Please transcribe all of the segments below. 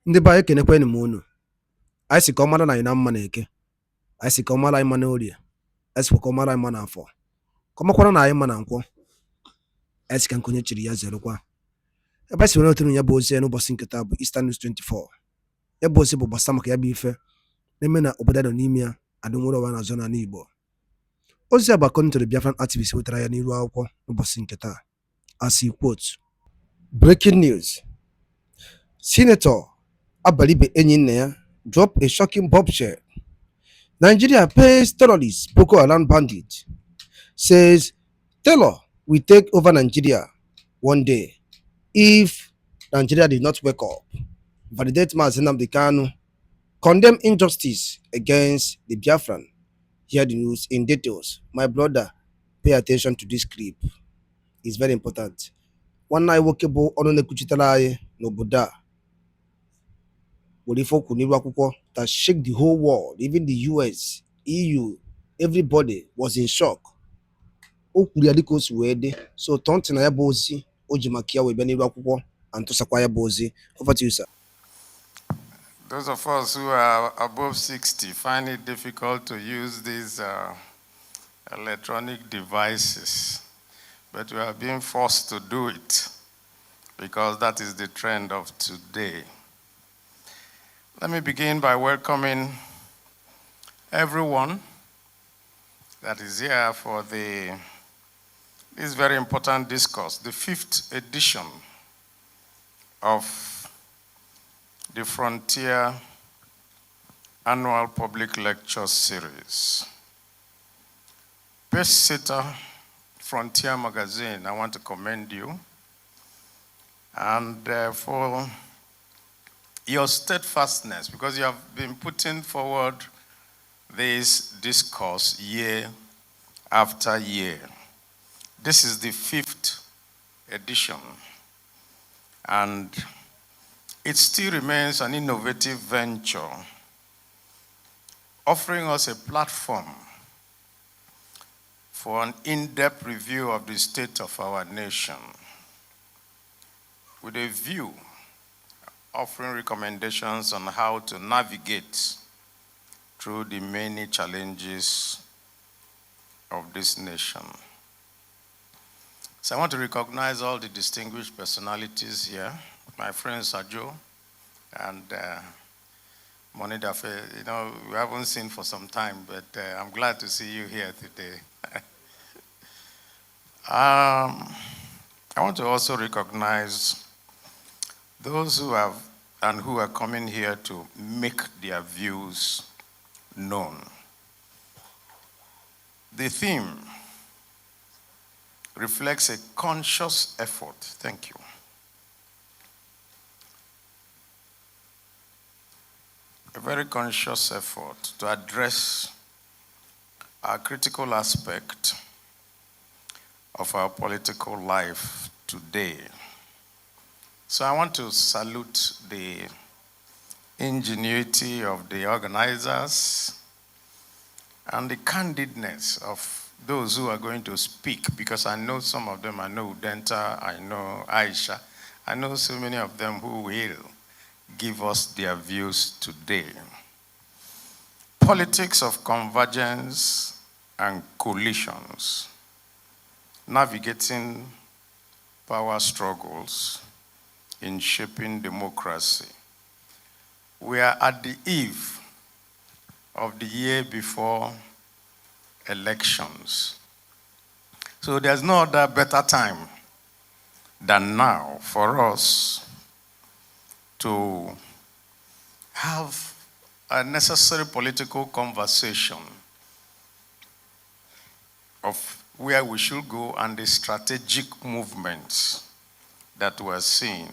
Ndị be anyị ekenekwanụ m unu. Anyị sị ka ọ mara na anyị na mma na eke, anyị sị ka ọ mara anyị mma na orie, anyị sịkwa ka ọ mara anyị mma na afọ, ka ọ makwara na anyị mma na nkwọ, anyị sị ka nke onye chiri ya zerụkwa. Ebe anyị si were otere ya bụ ozi ya n'ụbọchị nke taa bụ Easter News 24. Ya bụ ozi bụ gbasara maka ya bụ ife na-eme na obodo nọ n'ime ya adịnwere ụwa na-azọ n'ala Igbo. Ozi a bụ according to the Biafran activist wetara ya n'iru akwụkwọ n'ụbọchị nke taa. As he quotes, breaking news. Senator Abalibe Enyinnaya dropped a shocking bombshell. Nigeria pays terrorists Boko Haram bandit. Says Taylor will take over Nigeria one day if Nigeria did not wake up. Validate Mazenam Kanu. Condemn injustice against the Biafran. Hear the news in details. My brother, pay attention to this clip. It's very important. One night workable on the Kuchitalaye no Buddha. That shake the whole world, even the US, EU, everybody was in shock. So Tontina Yabozi, Ojimakia with Benny Rakuko, and Tosakwaya Bozi. Over to you, sir. Those of us who are above 60 find it difficult to use these electronic devices, but we are being forced to do it because that is the trend of today. Let me begin by welcoming everyone that is here for this very important discourse, the 5th edition of the Frontier Annual Public Lecture Series. Pace-setter Frontier Magazine, I want to commend you. And for your steadfastness, because you have been putting forward this discourse year after year. This is the 5th edition, and it still remains an innovative venture, offering us a platform for an in-depth review of the state of our nation, with a view offering recommendations on how to navigate through the many challenges of this nation. So I want to recognize all the distinguished personalities here, my friend Sajo and Moni Dafe. You know, we haven't seen for some time, but I'm glad to see you here today. I want to also recognize those who have and who are coming here to make their views known. The theme reflects a conscious effort, thank you, a very conscious effort to address a critical aspect of our political life today. So I want to salute the ingenuity of the organizers and the candidness of those who are going to speak, because I know some of them. I know Udenta, I know Aisha, I know so many of them who will give us their views today. Politics of convergence and coalitions, navigating power struggles in shaping democracy. We are at the eve of the year before elections. So there's no other better time than now for us to have a necessary political conversation of where we should go and the strategic movements that we're seeing,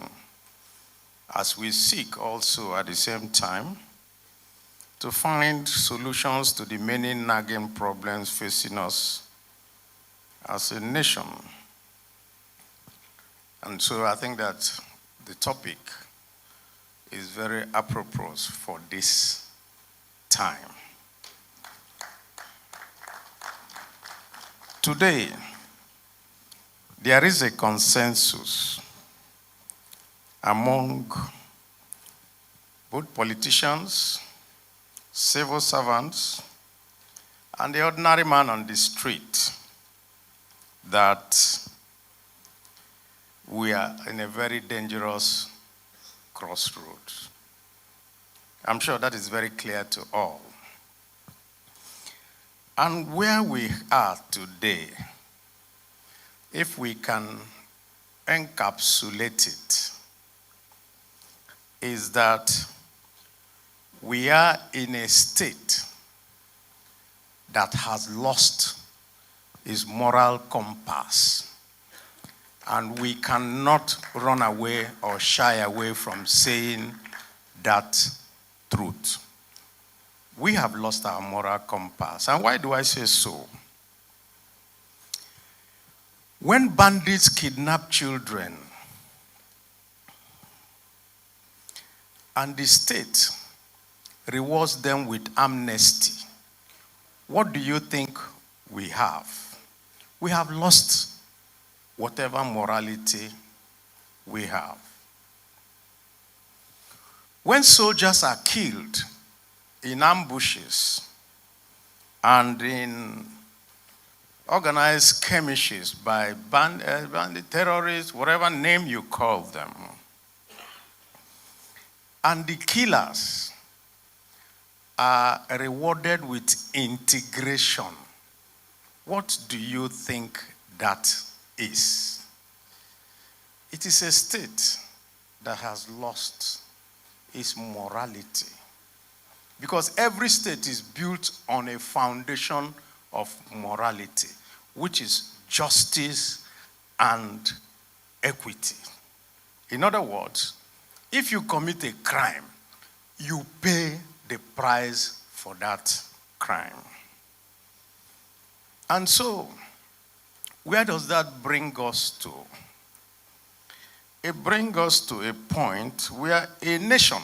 as we seek also at the same time to find solutions to the many nagging problems facing us as a nation. And so I think that the topic is very appropriate for this time. Today, there is a consensus among both politicians, civil servants, and the ordinary man on the street, that we are in a very dangerous crossroads. I'm sure that is very clear to all. And where we are today, if we can encapsulate it, is that we are in a state that has lost its moral compass. And we cannot run away or shy away from saying that truth. We have lost our moral compass. And why do I say so? When bandits kidnap children and the state rewards them with amnesty, what do you think we have? We have lost whatever morality we have. When soldiers are killed in ambushes and in organized skirmishes by bandit terrorists, whatever name you call them, and the killers are rewarded with integration, what do you think that is? It is a state that has lost its morality. Because every state is built on a foundation of morality, which is justice and equity. In other words, if you commit a crime, you pay the price for that crime. And so, where does that bring us to? It brings us to a point where a nation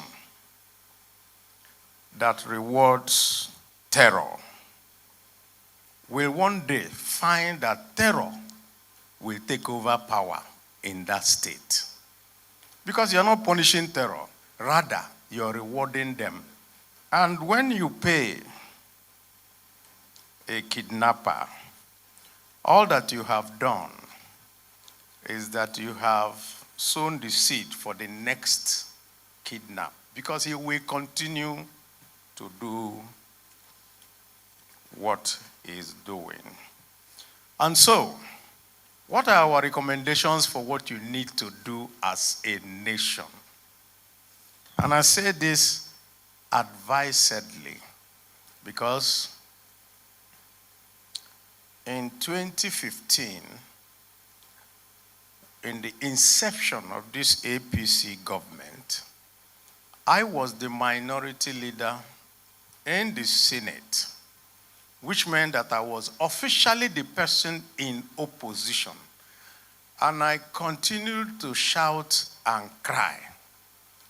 that rewards terror will one day find that terror will take over power in that state. Because you're not punishing terror, rather, you're rewarding them. And when you pay a kidnapper, all that you have done is that you have sown the seed for the next kidnap, because he will continue to do what he's doing. And so, what are our recommendations for what you need to do as a nation? And I say this advisedly because in 2015, in the inception of this APC government, I was the minority leader in the Senate, which meant that I was officially the person in opposition. And I continued to shout and cry.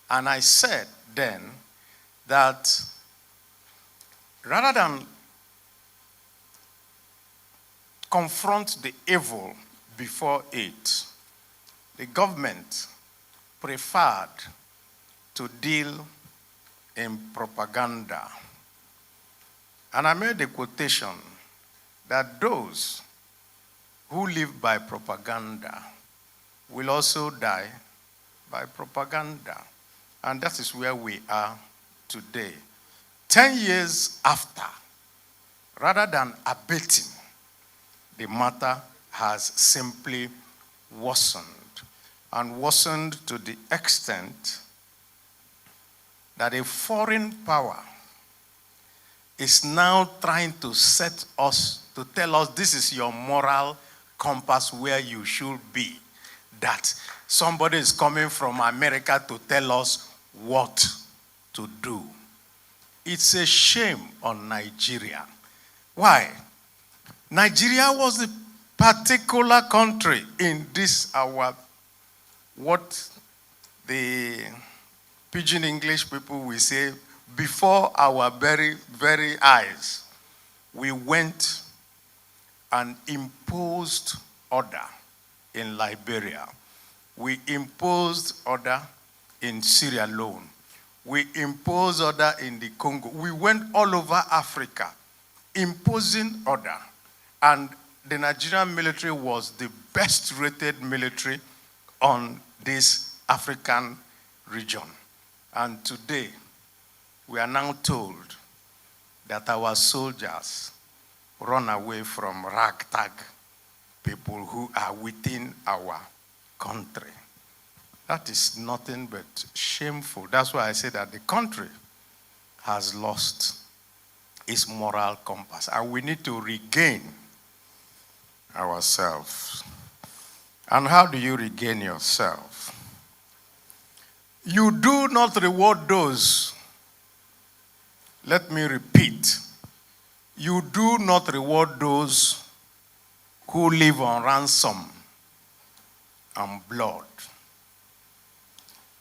And I said then that rather than confront the evil before it, the government preferred to deal in propaganda. And I made a quotation that those who live by propaganda will also die by propaganda. And that is where we are today. 10 years after, rather than abating, the matter has simply worsened. And worsened to the extent that a foreign power is now trying to set us, to tell us this is your moral compass where you should be. That somebody is coming from America to tell us what to do. It's a shame on Nigeria. Why? Nigeria was a particular country in this our, what the pidgin English people will say, before our very, very eyes. We went and imposed order in Liberia. We imposed order in Sierra Leone. We imposed order in the Congo. We went all over Africa imposing order. And the Nigerian military was the best rated military on this African region. And today, we are now told that our soldiers run away from ragtag people who are within our country. That is nothing but shameful. That's why I say that the country has lost its moral compass, and we need to regain ourselves. And how do you regain yourself? You do not reward those. Let me repeat. You do not reward those who live on ransom and blood.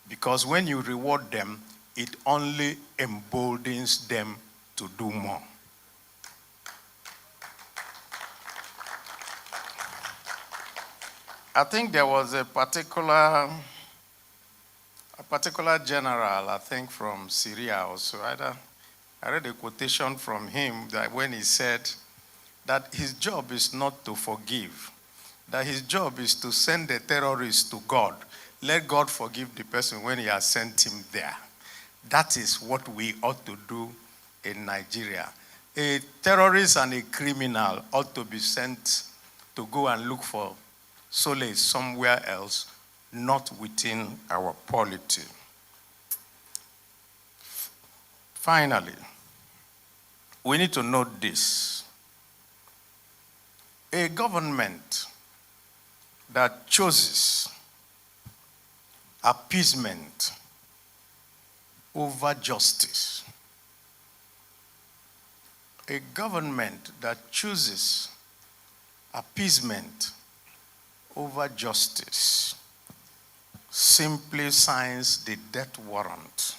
Because when you reward them, it only emboldens them to do more. I think there was a particular general, I think from Syria also. I read a quotation from him that when he said that his job is not to forgive, that his job is to send the terrorist to God. Let God forgive the person when he has sent him there. That is what we ought to do in Nigeria. A terrorist and a criminal ought to be sent to go and look for solace somewhere else, not within our polity. Finally, we need to note this. A government that chooses appeasement over justice, a government that chooses appeasement over justice simply signs the death warrant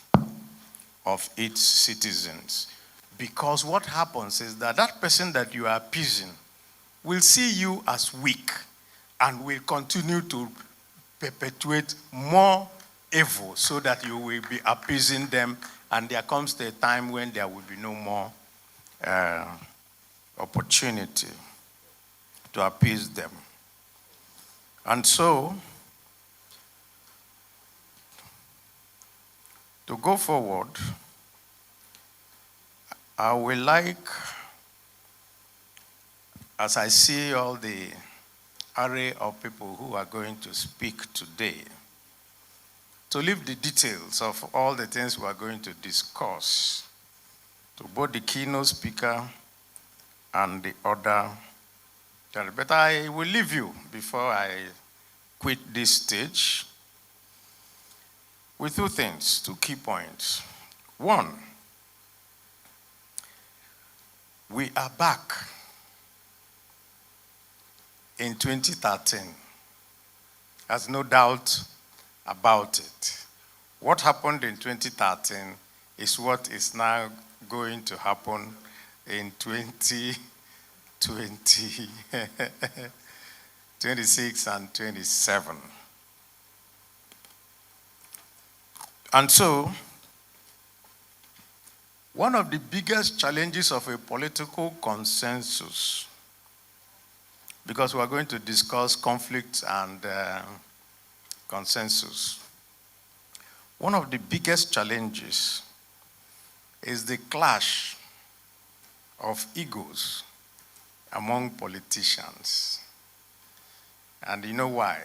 of its citizens. Because what happens is that that person that you are appeasing will see you as weak and will continue to perpetuate more evil so that you will be appeasing them, and there comes the time when there will be no more opportunity to appease them. And so, to go forward, I would like, as I see all the array of people who are going to speak today, to leave the details of all the things we are going to discuss to both the keynote speaker and the other. But I will leave you before I quit this stage with two things, two key points. One, we are back in 2013. There's no doubt about it. What happened in 2013 is what is now going to happen in 26 and 27. And so, one of the biggest challenges of a political consensus, because we are going to discuss conflict and consensus, one of the biggest challenges is the clash of egos among politicians. And you know why?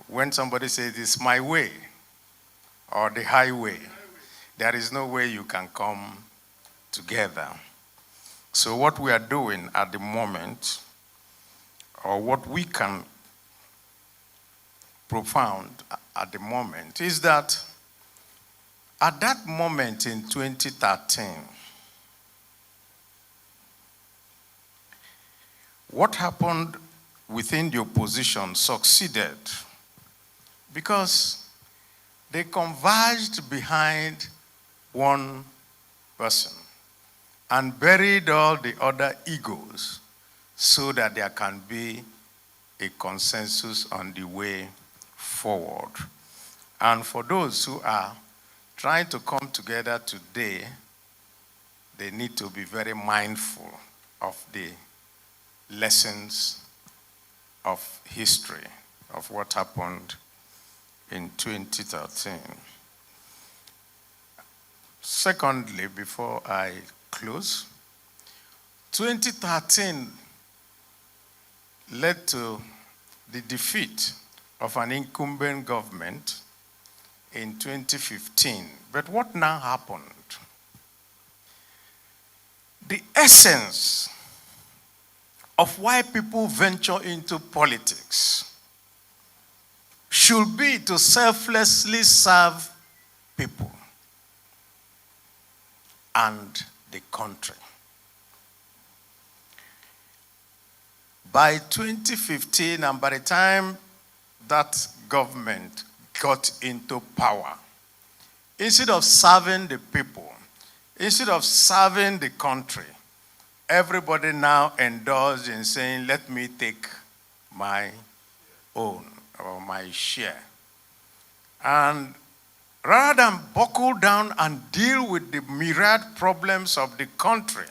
When somebody says, it's my way or the highway, there is no way you can come together. So what we are doing at the moment, or what we can propound at the moment, is that at that moment in 2013, what happened within the opposition succeeded because they converged behind one person and buried all the other egos so that there can be a consensus on the way forward. And for those who are trying to come together today, they need to be very mindful of the lessons of history, of what happened in 2013. Secondly, before I close, 2013 led to the defeat of an incumbent government in 2015. But what now happened? The essence of why people venture into politics should be to selflessly serve people and the country. By 2015, and by the time that government got into power, instead of serving the people, instead of serving the country, everybody now endorsed in saying, let me take my own or my share. And rather than buckle down and deal with the myriad problems of the country,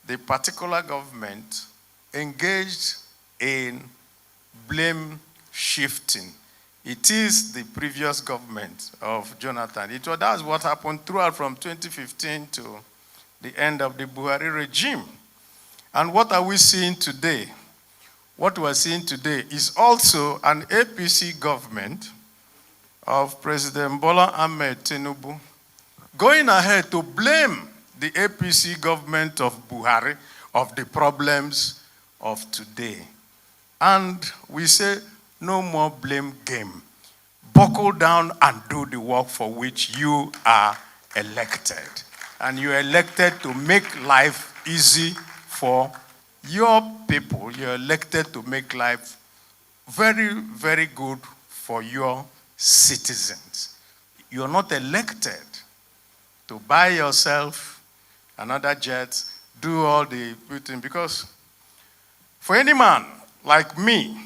the particular government engaged in blame shifting. It is the previous government of Jonathan. That's what happened throughout from 2015 to the end of the Buhari regime. And what are we seeing today? What we're seeing today is also an APC government of President Bola Ahmed Tinubu going ahead to blame the APC government of Buhari of the problems of today. And we say, no more blame game. Buckle down and do the work for which you are elected. And you're elected to make life easy for your people. You're elected to make life very, very good for your citizens. You're not elected to buy yourself another jet, do all the thing, because for any man like me,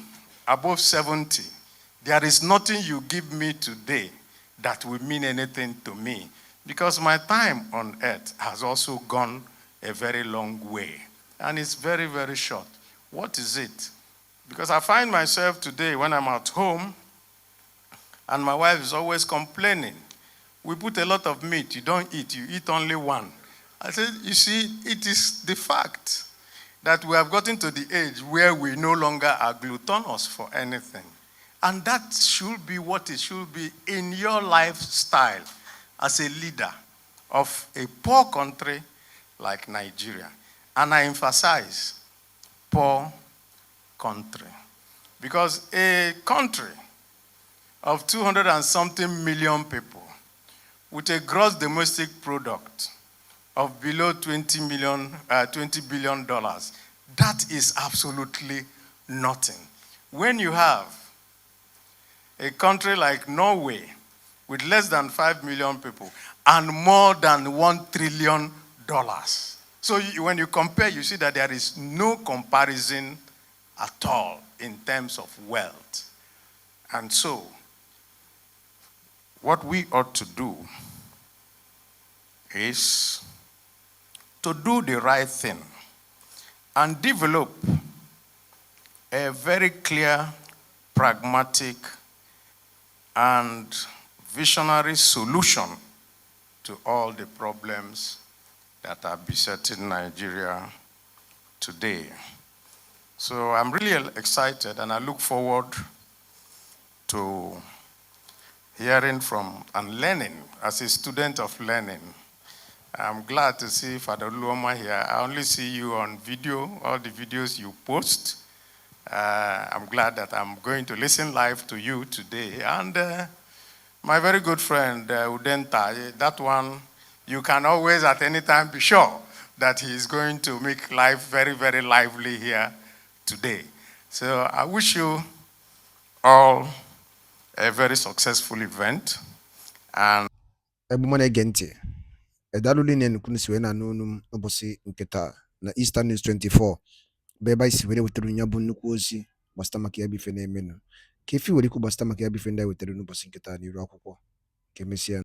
above 70, there is nothing you give me today that will mean anything to me, because my time on earth has also gone a very long way, and it's very, very short. What is it? Because I find myself today when I'm at home, and my wife is always complaining. We put a lot of meat, you don't eat, you eat only one. I said, you see, it is the fact that we have gotten to the age where we no longer are gluttonous for anything. And that should be what it should be in your lifestyle as a leader of a poor country like Nigeria. And I emphasize poor country. Because a country of 200 and something million people with a gross domestic product of below $20 billion, that is absolutely nothing. When you have a country like Norway with less than 5 million people and more than $1 trillion, so when you compare, you see that there is no comparison at all in terms of wealth. And so, what we ought to do is to do the right thing and develop a very clear, pragmatic, and visionary solution to all the problems that are besetting Nigeria today. So I'm really excited, and I look forward to hearing from and learning as a student of learning. I'm glad to see Father Luoma here. I only see you on video, all the videos you post. I'm glad that I'm going to listen live to you today. And my very good friend, Udenta, that one, you can always at any time be sure that he is going to make life very, very lively here today. So I wish you all a very successful event. And edaluli ne nukunu siwe na n'onum ụbọchị nke taa na Eastern News 24 bụ ebe anyị si were wetara ya bụ nnukwu ozi gbasịta maka ya bụ ife na-emenụ ka efi were ikwu gbasịta maka ya bụ ife ndị anyị wetara n'ụbọchị nke taa n'iru akwụkwọ. ka emesịa.